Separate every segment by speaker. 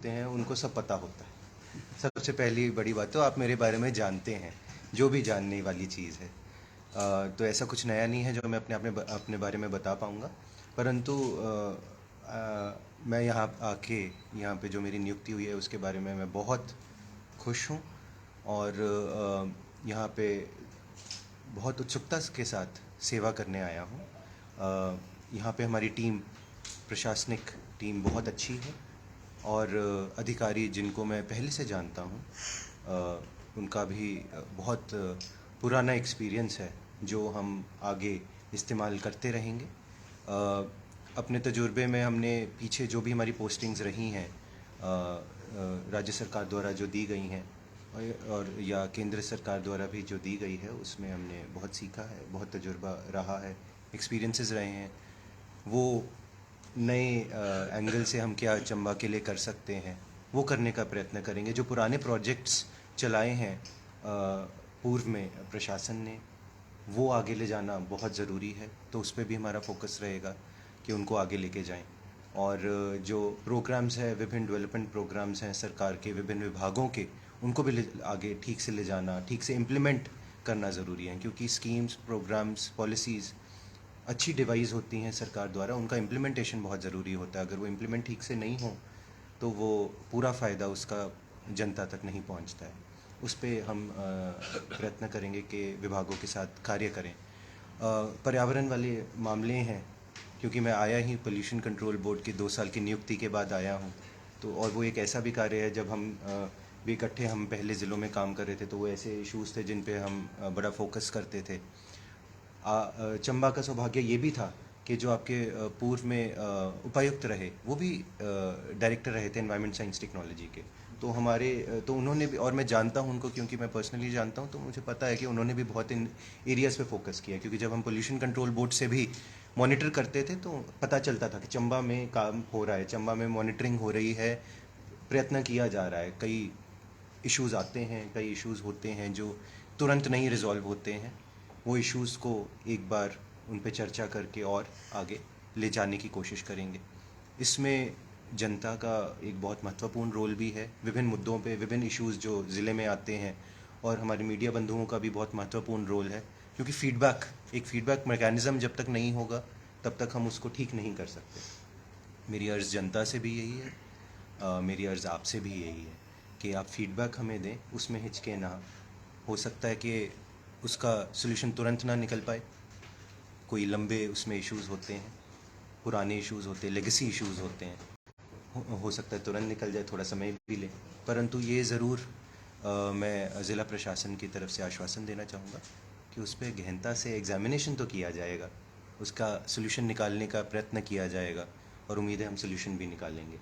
Speaker 1: होते हैं उनको सब पता होता है। सबसे पहली बड़ी बात तो आप मेरे बारे में जानते हैं, जो भी जानने वाली चीज़ है। तो ऐसा कुछ नया नहीं है जो मैं अपने बारे में बता पाऊँगा, परंतु मैं यहाँ आके यहाँ पे जो मेरी नियुक्ति हुई है उसके बारे में मैं बहुत खुश हूँ और यहाँ पे बहुत उत्सुकता के साथ सेवा करने आया हूँ। यहाँ पे हमारी टीम, प्रशासनिक टीम बहुत अच्छी है और अधिकारी जिनको मैं पहले से जानता हूँ उनका भी बहुत पुराना एक्सपीरियंस है जो हम आगे इस्तेमाल करते रहेंगे। अपने तजुर्बे में हमने पीछे जो भी हमारी पोस्टिंग्स रही हैं राज्य सरकार द्वारा जो दी गई हैं और या केंद्र सरकार द्वारा भी जो दी गई है उसमें हमने बहुत सीखा है, बहुत तजुर्बा रहा है, एक्सपीरियंसेस रहे हैं। वो नए एंगल से हम क्या चंबा के लिए कर सकते हैं वो करने का प्रयत्न करेंगे। जो पुराने प्रोजेक्ट्स चलाए हैं पूर्व में प्रशासन ने, वो आगे ले जाना बहुत ज़रूरी है, तो उस पर भी हमारा फोकस रहेगा कि उनको आगे लेके जाएं। और जो प्रोग्राम्स हैं, विभिन्न डेवलपमेंट प्रोग्राम्स हैं सरकार के विभिन्न विभागों के, उनको भी आगे ठीक से ले जाना, ठीक से इम्प्लीमेंट करना ज़रूरी है, क्योंकि स्कीम्स, प्रोग्राम्स, पॉलिसीज़ अच्छी डिवाइस होती हैं सरकार द्वारा, उनका इम्प्लीमेंटेशन बहुत ज़रूरी होता है। अगर वो इम्प्लीमेंट ठीक से नहीं हो तो वो पूरा फ़ायदा उसका जनता तक नहीं पहुंचता है। उस पर हम प्रयत्न करेंगे कि विभागों के साथ कार्य करें। पर्यावरण वाले मामले हैं, क्योंकि मैं आया ही पोल्यूशन कंट्रोल बोर्ड के 2 साल की नियुक्ति के बाद आया हूँ, तो और वो एक ऐसा भी कार्य है जब हम भी इकट्ठे हम पहले ज़िलों में काम कर रहे थे तो वो ऐसे इश्यूज़ थे जिन पे हम बड़ा फोकस करते थे। चंबा का सौभाग्य ये भी था कि जो आपके पूर्व में उपायुक्त रहे वो भी डायरेक्टर रहे थे एनवायरनमेंट साइंस टेक्नोलॉजी के, तो हमारे तो उन्होंने भी, और मैं जानता हूँ उनको क्योंकि मैं पर्सनली जानता हूँ, तो मुझे पता है कि उन्होंने भी बहुत इन एरियाज़ पे फोकस किया। क्योंकि जब हम पोल्यूशन कंट्रोल बोर्ड से भी मॉनिटर करते थे तो पता चलता था कि चंबा में काम हो रहा है, चंबा में मॉनिटरिंग हो रही है, प्रयत्न किया जा रहा है। कई इश्यूज़ आते हैं, कई इश्यूज़ होते हैं जो तुरंत नहीं रिजॉल्व होते हैं, वो इश्यूज़ को एक बार उन पे चर्चा करके और आगे ले जाने की कोशिश करेंगे। इसमें जनता का एक बहुत महत्वपूर्ण रोल भी है, विभिन्न मुद्दों पे, विभिन्न इश्यूज़ जो ज़िले में आते हैं, और हमारे मीडिया बंधुओं का भी बहुत महत्वपूर्ण रोल है, क्योंकि एक फीडबैक मैकेनिज़्म जब तक नहीं होगा तब तक हम उसको ठीक नहीं कर सकते। मेरी अर्ज़ जनता से भी यही है, मेरी अर्ज़ आपसे भी यही है कि आप फीडबैक हमें दें, उसमें हिचके ना। हो सकता है कि उसका सोल्यूशन तुरंत ना निकल पाए, कोई लंबे उसमें इश्यूज़ होते हैं, पुराने इश्यूज़ होते हैं, लेगेसी इश्यूज़ होते हैं, हो सकता है तुरंत निकल जाए, थोड़ा समय भी ले, परंतु ये ज़रूर मैं ज़िला प्रशासन की तरफ से आश्वासन देना चाहूँगा कि उस पर गहनता से एग्ज़ामिनेशन तो किया जाएगा, उसका सोल्यूशन निकालने का प्रयत्न किया जाएगा, और उम्मीद है हम सोल्यूशन भी निकालेंगे।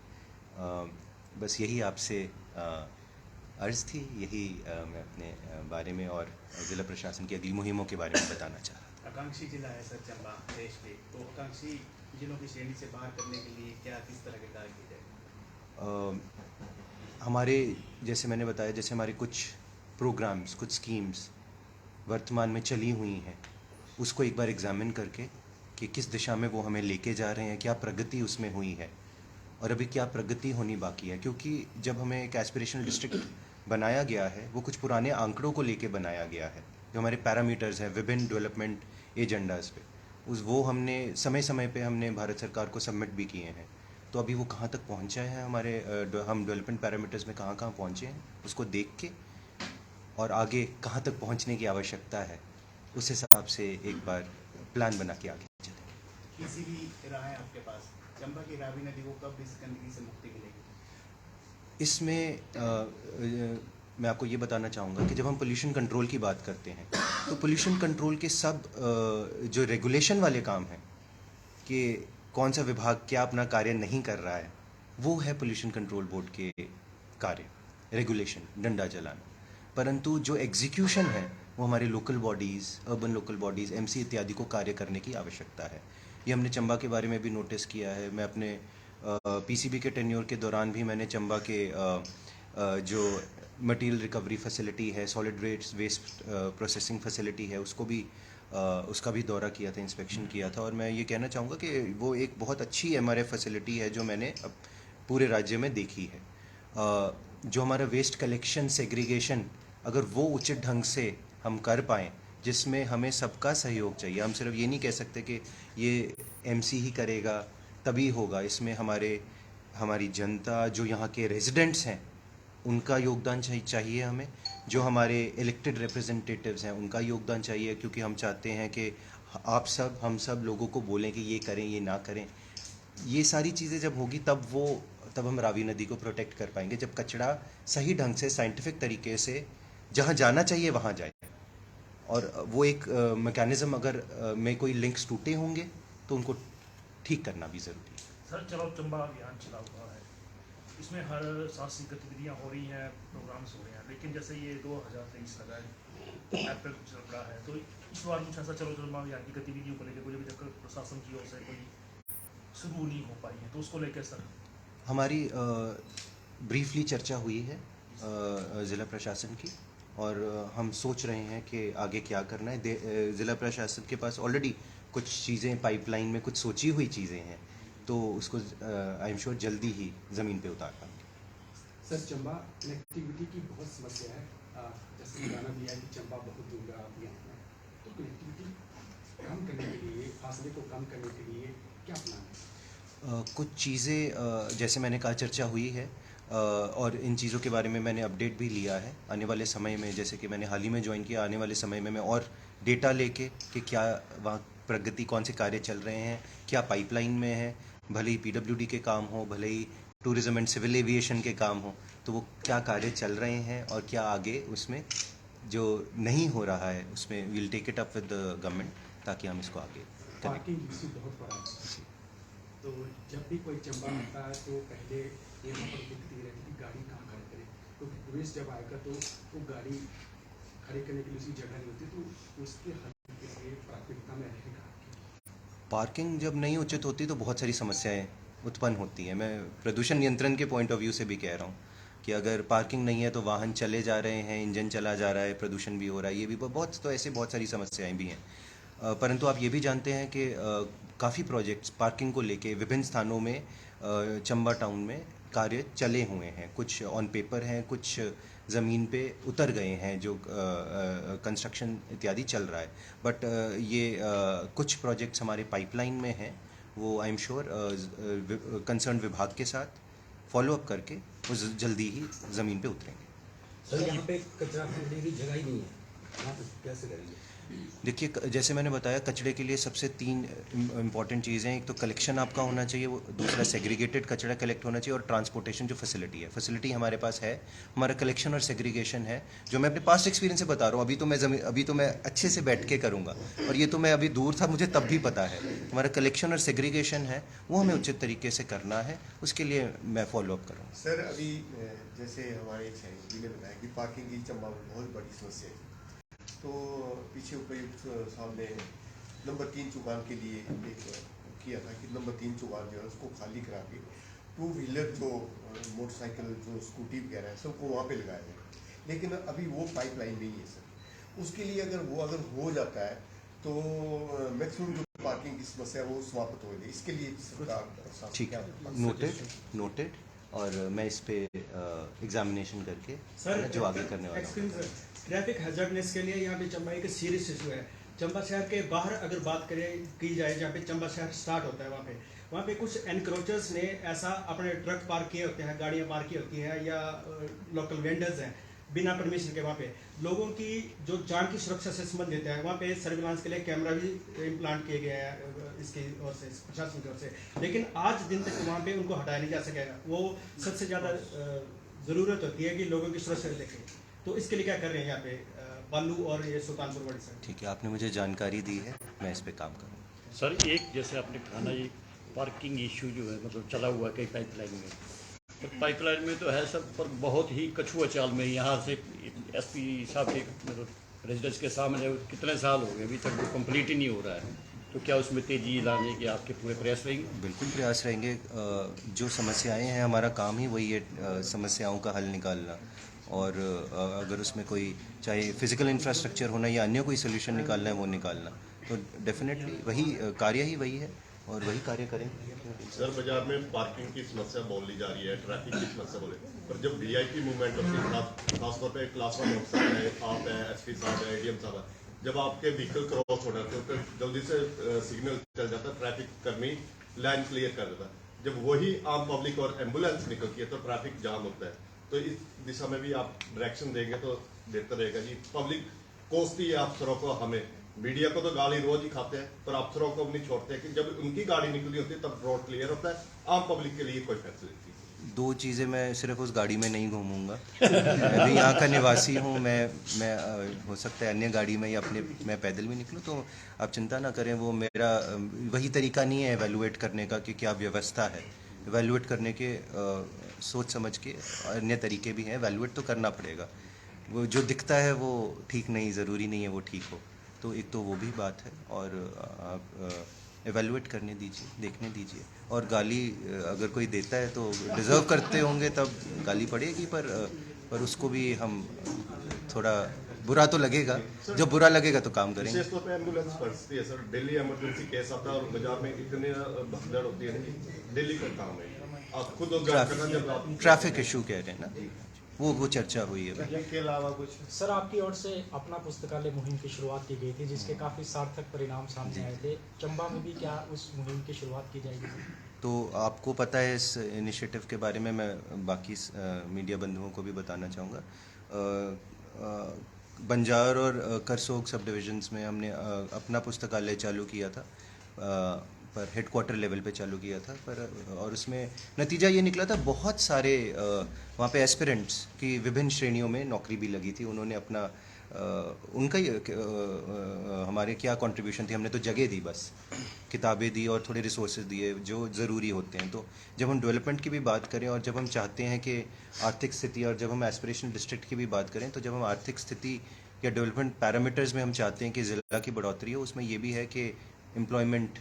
Speaker 1: बस यही आपसे अर्ज़ थी, यही मैं अपने बारे में और ज़िला प्रशासन की अगली मुहिमों के बारे में बताना चाह रहा था।
Speaker 2: आकांक्षी जिला है सर चंबा देश में, तो आकांक्षी जिलों की श्रेणी से बाहर करने के लिए क्या किस तरह के कार्य किए जाए?
Speaker 1: हमारे, जैसे मैंने बताया, जैसे हमारे कुछ प्रोग्राम्स, कुछ स्कीम्स वर्तमान में चली हुई हैं, उसको एक बार एग्ज़ामिन करके कि किस दिशा में वो हमें लेके जा रहे हैं, क्या प्रगति उसमें हुई है और अभी क्या प्रगति होनी बाकी है। क्योंकि जब हमें एक एस्पिरेशनल डिस्ट्रिक्ट बनाया गया है, वो कुछ पुराने आंकड़ों को लेके बनाया गया है, जो हमारे पैरामीटर्स हैं विभिन्न डेवलपमेंट एजेंडाज़ पे, वो हमने समय समय पे हमने भारत सरकार को सबमिट भी किए हैं। तो अभी वो कहाँ तक पहुँचा है, हमारे हम डेवलपमेंट पैरामीटर्स में कहाँ कहाँ पहुँचे हैं, उसको देख के और आगे कहाँ तक पहुँचने की आवश्यकता है, उस हिसाब से एक बार प्लान बना के आगे चलें।
Speaker 2: किसी भी राह है आपके पास, चंबा की रावी नदी को कब इस गंदगी से मुक्ति मिलेगी?
Speaker 1: इसमें मैं आपको ये बताना चाहूँगा कि जब हम पोल्यूशन कंट्रोल की बात करते हैं तो पोल्यूशन कंट्रोल के सब जो रेगुलेशन वाले काम हैं कि कौन सा विभाग क्या अपना कार्य नहीं कर रहा है, वो है पोल्यूशन कंट्रोल बोर्ड के कार्य, रेगुलेशन, डंडा चलाना। परंतु जो एग्जीक्यूशन है वो हमारे local bodies, urban local bodies, MC इत्यादि को कार्य करने की आवश्यकता है। ये हमने चंबा के बारे में भी नोटिस किया है। मैं अपने पीसीबी के टेन्योर के दौरान भी मैंने चंबा के जो मटेरियल रिकवरी फैसिलिटी है, सॉलिड वेस्ट प्रोसेसिंग फैसिलिटी है, उसका भी दौरा किया था, इंस्पेक्शन किया था। और मैं ये कहना चाहूँगा कि वो एक बहुत अच्छी एमआरएफ फैसिलिटी है जो मैंने अब पूरे राज्य में देखी है। जो हमारा वेस्ट कलेक्शन सेग्रीगेशन अगर वो उचित ढंग से हम कर पाएँ, जिसमें हमें सबका सहयोग चाहिए, हम सिर्फ ये नहीं कह सकते कि ये एमसी ही करेगा तभी होगा, इसमें हमारी जनता, जो यहाँ के रेजिडेंट्स हैं, उनका योगदान चाहिए हमें, जो हमारे इलेक्टेड रिप्रेजेंटेटिव्स हैं उनका योगदान चाहिए, क्योंकि हम चाहते हैं कि हम सब लोगों को बोलें कि ये करें ये ना करें। ये सारी चीज़ें जब होगी तब हम रावी नदी को प्रोटेक्ट कर पाएंगे, जब कचरा सही ढंग से साइंटिफिक तरीके से जहाँ जाना चाहिए वहाँ जाए। और वो एक मैकेनिज़्म अगर में कोई लिंक्स टूटे होंगे तो उनको ठीक करना भी ज़रूरी है।
Speaker 3: सर, चलो चंबा अभियान चला हुआ है, इसमें हर साहसिक गतिविधियाँ हो रही हैं, प्रोग्राम्स हो रहे हैं, लेकिन जैसे ये 2023 लगा है, अप्रैल चल रहा है, तो इस बार कुछ ऐसा चलो चंबा अभियान की गतिविधियों को लेकर कोई अभी तक प्रशासन की ओर से कोई शुरू नहीं हो पाई है, तो उसको लेकर सर
Speaker 1: हमारी ब्रीफली चर्चा हुई है ज़िला प्रशासन की, और हम सोच रहे हैं कि आगे क्या करना है। ज़िला प्रशासन के पास ऑलरेडी कुछ चीज़ें पाइपलाइन में, कुछ सोची हुई चीज़ें हैं, तो उसको आई एम श्योर जल्दी ही ज़मीन पे उतार पाएंगे।
Speaker 4: सर, चंबा कनेक्टिविटी की बहुत समस्या है, जैसे बताना दिया है कि चंबा बहुत दूर आप यहाँ हैं, तो कनेक्टिविटी कम करने के लिए, फासले को कम करने के लिए क्या प्लान है?
Speaker 1: कुछ चीज़ें जैसे मैंने कहा चर्चा हुई है, और इन चीज़ों के बारे में मैंने अपडेट भी लिया है। आने वाले समय में, जैसे कि मैंने हाल ही में ज्वाइन किया, आने वाले समय में मैं और डेटा लेके कि क्या वहाँ प्रगति, कौन से कार्य चल रहे हैं, क्या पाइपलाइन में है, भले ही पीडब्ल्यूडी के काम हो, भले ही टूरिज़्म एंड सिविल एविएशन के काम हो, तो वो क्या कार्य चल रहे हैं और क्या आगे उसमें जो नहीं हो रहा है उसमें we'll take it up with the government, ताकि हम इसको आगे करें।
Speaker 4: पार्किंग इशू बहुत बड़ा है, तो जब भी कोई चंबा आता है तो पहले यहाँ पर दिखती रहती कि गाड़ी कहाँ खड़ी करें, तो टूरिस्ट जब आएगा तो वो गाड़ी खड़ी करने के लिए उसकी जगह नहीं होती, तो उसके हल के लिए प्राथमिकता में रहेगा।
Speaker 1: पार्किंग जब नहीं उचित होती तो बहुत सारी समस्याएं उत्पन्न होती हैं। मैं प्रदूषण नियंत्रण के पॉइंट ऑफ व्यू से भी कह रहा हूँ कि अगर पार्किंग नहीं है तो वाहन चले जा रहे हैं, इंजन चला जा रहा है, प्रदूषण भी हो रहा है, ये भी बहुत सारी समस्याएं भी हैं। परंतु आप ये भी जानते हैं कि काफ़ी प्रोजेक्ट्स पार्किंग को लेके विभिन्न स्थानों में चंबा टाउन में कार्य चले हुए हैं, कुछ ऑन पेपर हैं, कुछ ज़मीन पे उतर गए हैं, जो कंस्ट्रक्शन इत्यादि चल रहा है। बट ये कुछ प्रोजेक्ट्स हमारे पाइपलाइन में हैं, वो आई एम श्योर कंसर्न विभाग के साथ फॉलो अप करके वो जल्दी ही ज़मीन पे उतरेंगे।
Speaker 5: सर, यहाँ पे कचरा फेंकने की जगह ही नहीं है, यहाँ पे कैसे करेंगे?
Speaker 1: देखिए, जैसे मैंने बताया, कचरे के लिए सबसे 3 इम्पॉर्टेंट चीज़ें हैं। एक तो कलेक्शन आपका होना चाहिए, वो दूसरा सेग्रीगेटेड कचरा कलेक्ट होना चाहिए, और ट्रांसपोर्टेशन जो फैसिलिटी हमारे पास है, हमारा कलेक्शन और सेग्रीगेशन है, जो मैं अपने पास्ट एक्सपीरियंस से बता रहा हूँ। अभी तो मैं अच्छे से बैठ के करूँगा, और ये तो मैं अभी दूर था, मुझे तब भी पता है। हमारा कलेक्शन और सेग्रीगेशन है, वो हमें उचित तरीके से करना है, उसके लिए मैं फॉलो अप करूँगा।
Speaker 6: सर, अभी जैसे हमारे सहयोगी ने बताया कि पार्किंग की चंबा में बहुत बड़ी समस्या है, तो पीछे उपायुक्त साहब ने नंबर 3 चौगान के लिए एक किया था कि नंबर 3 चौगान जो है उसको खाली करा के 2 व्हीलर जो मोटरसाइकिल जो स्कूटी वगैरह है सबको वहाँ पे लगाया जाए। लेकिन अभी वो पाइपलाइन नहीं है सर, उसके लिए अगर हो जाता है तो मैक्सिमम जो पार्किंग की समस्या है वो समाप्त हो जाए। इसके लिए सरकार
Speaker 1: ठीक है, नोटेड, और मैं इस पे एग्जामिनेशन करके
Speaker 7: सर,
Speaker 1: जो आगे करने वाला हूँ।
Speaker 7: ट्रैफिक हैजर्डनेस के लिए यहाँ पे चंबा एक सीरियस इशू है। चंबा शहर के बाहर अगर बात की जाए, जहाँ पे चंबा शहर स्टार्ट होता है, वहाँ पे कुछ एनक्रोचर्स ने ऐसा अपने ट्रक पार्क किए होते हैं, गाड़ियाँ पार्क की होती हैं, या लोकल वेंडर्स हैं बिना परमिशन के। वहाँ पे लोगों की जो जान की सुरक्षा से संबंधित है, वहाँ पे सर्विलांस के लिए कैमरा भी इम्प्लांट किए गए हैं इसकी ओर से, प्रशासन की ओर से, लेकिन आज दिन तक वहाँ पे उनको हटाया नहीं जा सकेगा। वो सबसे ज़्यादा ज़रूरत होती है कि लोगों की सुरक्षा देखें, तो इसके लिए क्या कर रहे हैं यहाँ पे बालू और ये सुल्तानपुर वाली साइड?
Speaker 1: ठीक है, आपने मुझे जानकारी दी है, मैं इस पे काम करूँगा।
Speaker 8: सर, एक जैसे आपने कहा ना, ये पार्किंग इशू जो है मतलब चला हुआ है कई पाइपलाइन में, तो पाइपलाइन में तो है सब, पर बहुत ही कछुआ चाल में यहाँ से एसपी साहब के मतलब रेजिडेंस के सामने कितने साल हो गए, अभी तक वो कंप्लीट ही नहीं हो रहा है, तो क्या उसमें तेजी लाने के आपके पूरे प्रयास रहेंगे?
Speaker 1: बिल्कुल प्रयास रहेंगे। जो समस्याएं हैं, हमारा काम ही वही है, समस्याओं का हल निकालना, और अगर उसमें कोई चाहे फिजिकल इंफ्रास्ट्रक्चर होना या अन्य कोई सोल्यूशन निकालना है वो निकालना, तो डेफिनेटली वही कार्य ही वही है और वही कार्य करेंगे।
Speaker 6: सर, बाजार में पार्किंग की समस्या बोल ली जा रही है, ट्रैफिक की समस्या बोले पर जब वीआईपी मूवमेंट होती है, खासतौर पे क्लास 1 ऑफिसर है, आप है, एसपी साहब है, एडीएम साहब है, जब आपके व्हीकल क्रॉस हो जाते हैं तो जल्दी से सिग्नल चल जाता है, ट्रैफिक कर्मी लाइन क्लियर कर देता है। जब वही आम पब्लिक और एम्बुलेंस निकलती है तो ट्रैफिक जाम होता है। तो इस दिशा में भी आप डायरेक्शन देंगे तो बेहतर रहेगा जी। पब्लिक कोसती है अफसरों को, हमें मीडिया को तो गाली रोज ही खाते हैं, पर अफसरों को नहीं छोड़ते कि जब उनकी गाड़ी निकली होती है तब रोड क्लियर होता है, आम पब्लिक के लिए कोई फैसिलिटी।
Speaker 1: दो चीज़ें, मैं सिर्फ उस गाड़ी में नहीं घूमूंगा। मैं भी यहाँ का निवासी हूँ। मैं हो सकता है अन्य गाड़ी में या मैं पैदल भी निकलूँ, तो आप चिंता ना करें। वो मेरा वही तरीका नहीं है एवेलुएट करने का कि क्या व्यवस्था है। एवेलुएट करने के सोच समझ के अन्य तरीके भी हैं, एवेलुएट तो करना पड़ेगा। वो जो दिखता है वो ठीक नहीं, ज़रूरी नहीं है वो ठीक हो। तो एक तो वो भी बात है, और आप एवेलुएट करने दीजिए, देखने दीजिए। और गाली अगर कोई देता है तो डिज़र्व करते होंगे तब गाली पड़ेगी, पर उसको भी हम थोड़ा बुरा तो लगेगा। जब बुरा लगेगा तो काम करेंगे।
Speaker 6: विशेष तौर पे एम्बुलेंस पड़ती है सर, डेली इमरजेंसी केस आता है और बाजार में इतने भगदड़ होती है कि डेली का काम है। आप खुद ऑब्जर्व करना, जब आप
Speaker 1: ट्रैफिक इशू कह रहे हैं ना, वो चर्चा हुई है।
Speaker 6: इसके अलावा कुछ
Speaker 9: सर, आपकी ओर से अपना पुस्तकालय मुहिम की शुरुआत की गई थी, जिसके काफ़ी सार्थक परिणाम सामने आए थे। चंबा में भी क्या उस मुहिम की शुरुआत की जाएगी?
Speaker 1: तो आपको पता है इस इनिशिएटिव के बारे में, मैं बाकी मीडिया बंधुओं को भी बताना चाहूँगा। बंजार और करसोग सब डिविजन्स में हमने अपना पुस्तकालय चालू किया था, पर हेडक्वार्टर लेवल पे चालू किया था। और उसमें नतीजा ये निकला था, बहुत सारे वहाँ पे एस्पिरेंट्स की विभिन्न श्रेणियों में नौकरी भी लगी थी। उन्होंने अपना उनका ही हमारे क्या कंट्रीब्यूशन थी, हमने तो जगह दी, बस किताबें दी और थोड़े रिसोर्सेज दिए जो ज़रूरी होते हैं। तो जब हम डेवलपमेंट की भी बात करें और जब हम चाहते हैं कि आर्थिक स्थिति, और जब हम एस्पिरेशनल डिस्ट्रिक्ट की भी बात करें, तो जब हम आर्थिक स्थिति या डेवलपमेंट पैरामीटर्स में हम चाहते हैं कि ज़िला की बढ़ोतरी हो, उसमें ये भी है कि एम्प्लॉयमेंट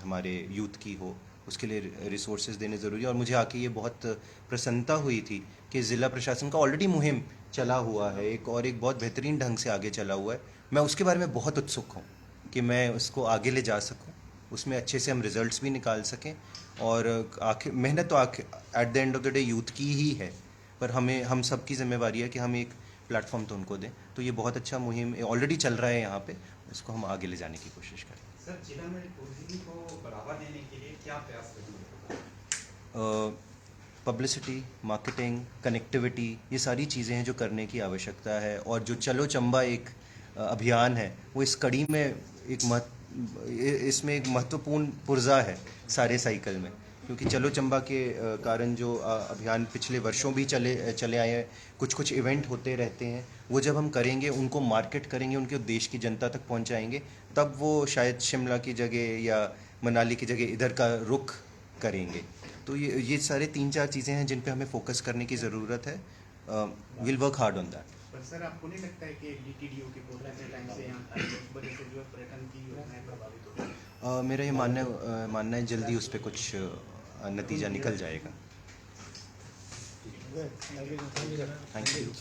Speaker 1: हमारे यूथ की हो, उसके लिए रिसोर्सेज देने ज़रूरी है। और मुझे आके ये बहुत प्रसन्नता हुई थी कि ज़िला प्रशासन का ऑलरेडी मुहिम चला हुआ है, एक बहुत बेहतरीन ढंग से आगे चला हुआ है। मैं उसके बारे में बहुत उत्सुक हूँ कि मैं उसको आगे ले जा सकूँ, उसमें अच्छे से हम रिजल्ट्स भी निकाल सकें। और आखिर मेहनत तो at the end of the day youth की ही है, पर हम सब की जिम्मेवारी है कि हम एक प्लेटफॉर्म तो उनको दें। तो ये बहुत अच्छा मुहिम ऑलरेडी चल रहा है यहाँ पे, उसको हम आगे ले जाने की कोशिश करें।
Speaker 10: सर, जिला में टूरिज्म को बढ़ावा देने के लिए क्या प्रयास करेंगे?
Speaker 1: पब्लिसिटी, मार्केटिंग, कनेक्टिविटी, ये सारी चीज़ें हैं जो करने की आवश्यकता है। और जो चलो चंबा एक अभियान है, वो इस कड़ी में इसमें एक महत्वपूर्ण पुर्जा है सारे साइकिल में। क्योंकि चलो चंबा के कारण जो अभियान पिछले वर्षों भी चले आए हैं, कुछ इवेंट होते रहते हैं, वो जब हम करेंगे, उनको मार्केट करेंगे, उनके देश की जनता तक पहुंचाएंगे, तब वो शायद शिमला की जगह या मनाली की जगह इधर का रुख करेंगे। तो ये सारे 3-4 चीज़ें हैं जिन पे हमें फोकस करने की ज़रूरत है। Will work hard on that.
Speaker 2: पर सर, आपको नहीं लगता है कि डीटीडीओ के प्रोग्राम के टाइम से यहाँ वजह से जो है पर्यटन की योजनाएं प्रभावित हो रही है?
Speaker 1: मेरा ये मानना है जल्दी उस पर कुछ नतीजा निकल जाएगा। Thank you.